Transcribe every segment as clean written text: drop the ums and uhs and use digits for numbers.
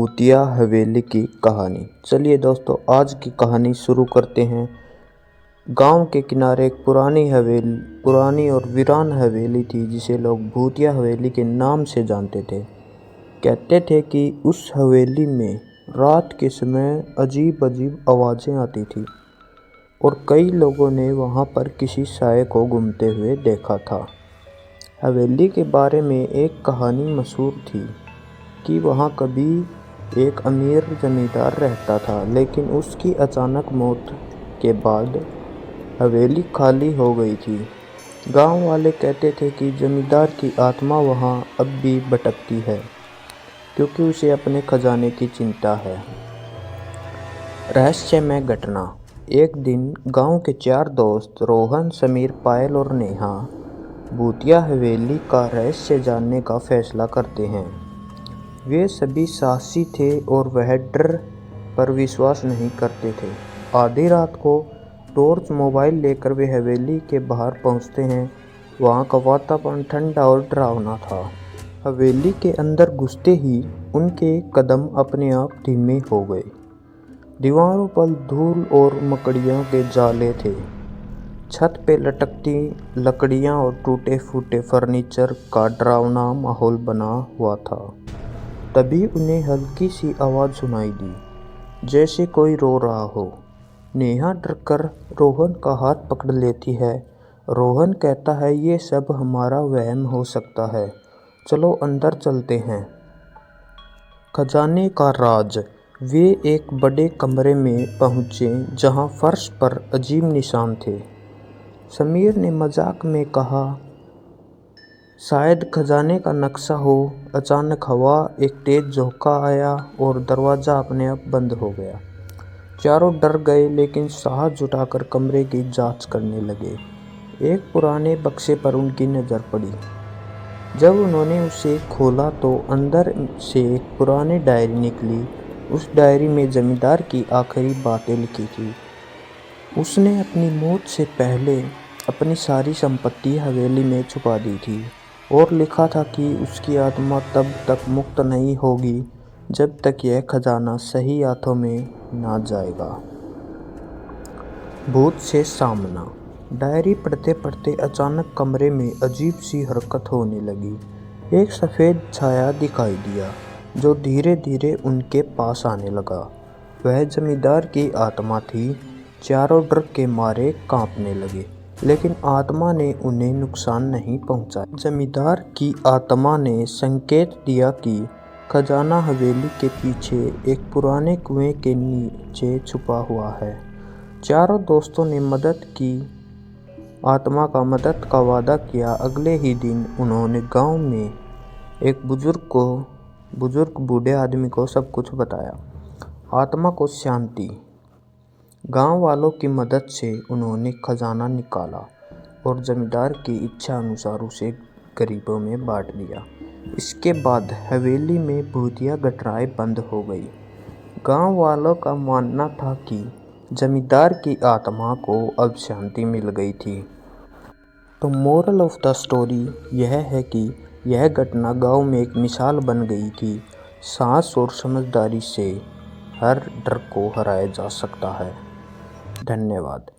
भूतिया हवेली की कहानी। चलिए दोस्तों, आज की कहानी शुरू करते हैं। गांव के किनारे एक पुरानी और वीरान हवेली थी जिसे लोग भूतिया हवेली के नाम से जानते थे। कहते थे कि उस हवेली में रात के समय अजीब अजीब आवाज़ें आती थी और कई लोगों ने वहां पर किसी साये को घूमते हुए देखा था। हवेली के बारे में एक कहानी मशहूर थी कि वहाँ कभी एक अमीर जमींदार रहता था, लेकिन उसकी अचानक मौत के बाद हवेली खाली हो गई थी। गांव वाले कहते थे कि जमींदार की आत्मा वहाँ अब भी भटकती है क्योंकि उसे अपने खजाने की चिंता है। रहस्यमय घटना। एक दिन गांव के 4 दोस्त रोहन, समीर, पायल और नेहा भूतिया हवेली का रहस्य जानने का फैसला करते हैं। वे सभी साहसी थे और वह डर पर विश्वास नहीं करते थे। आधी रात को टॉर्च मोबाइल लेकर वे हवेली के बाहर पहुंचते हैं। वहां का वातावरण ठंडा और डरावना था। हवेली के अंदर घुसते ही उनके कदम अपने आप धीमे हो गए। दीवारों पर धूल और मकड़ियों के जाले थे। छत पे लटकती लकड़ियां और टूटे फूटे फर्नीचर का डरावना माहौल बना हुआ था। तभी उन्हें हल्की सी आवाज़ सुनाई दी, जैसे कोई रो रहा हो। नेहा डरकर रोहन का हाथ पकड़ लेती है। रोहन कहता है, ये सब हमारा वहम हो सकता है, चलो अंदर चलते हैं। खजाने का राज। वे एक बड़े कमरे में पहुंचे जहां फर्श पर अजीब निशान थे। समीर ने मजाक में कहा, शायद खजाने का नक्शा हो। अचानक एक तेज झोंका आया और दरवाज़ा अपने आप बंद हो गया। चारों डर गए लेकिन साहस जुटाकर कमरे की जांच करने लगे। एक पुराने बक्से पर उनकी नज़र पड़ी। जब उन्होंने उसे खोला तो अंदर से एक पुरानी डायरी निकली। उस डायरी में जमींदार की आखिरी बातें लिखी थी। उसने अपनी मौत से पहले अपनी सारी संपत्ति हवेली में छुपा दी थी और लिखा था कि उसकी आत्मा तब तक मुक्त नहीं होगी जब तक यह खजाना सही हाथों में ना जाएगा। भूत से सामना। डायरी पढ़ते पढ़ते अचानक कमरे में अजीब सी हरकत होने लगी। एक सफ़ेद छाया दिखाई दिया जो धीरे धीरे उनके पास आने लगा। वह जमींदार की आत्मा थी। चारों डर के मारे कांपने लगे, लेकिन आत्मा ने उन्हें नुकसान नहीं पहुंचाया। जमींदार की आत्मा ने संकेत दिया कि खजाना हवेली के पीछे एक पुराने कुएं के नीचे छुपा हुआ है। चारों दोस्तों ने आत्मा का मदद का वादा किया। अगले ही दिन उन्होंने गांव में एक बुजुर्ग बूढ़े आदमी को सब कुछ बताया। आत्मा को शांति। गांव वालों की मदद से उन्होंने खजाना निकाला और जमींदार की इच्छा अनुसार उसे गरीबों में बांट दिया। इसके बाद हवेली में भूतिया घटनाएं बंद हो गई। गांव वालों का मानना था कि जमींदार की आत्मा को अब शांति मिल गई थी। तो मोरल ऑफ द स्टोरी यह है कि यह घटना गांव में एक मिसाल बन गई कि साहस और समझदारी से हर डर को हराया जा सकता है। धन्यवाद।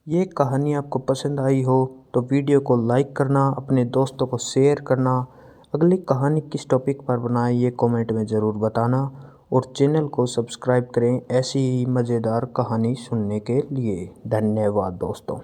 ये कहानी आपको पसंद आई हो तो वीडियो को लाइक करना, अपने दोस्तों को शेयर करना। अगली कहानी किस टॉपिक पर बनाए ये कमेंट में ज़रूर बताना और चैनल को सब्सक्राइब करें ऐसी ही मज़ेदार कहानी सुनने के लिए। धन्यवाद दोस्तों।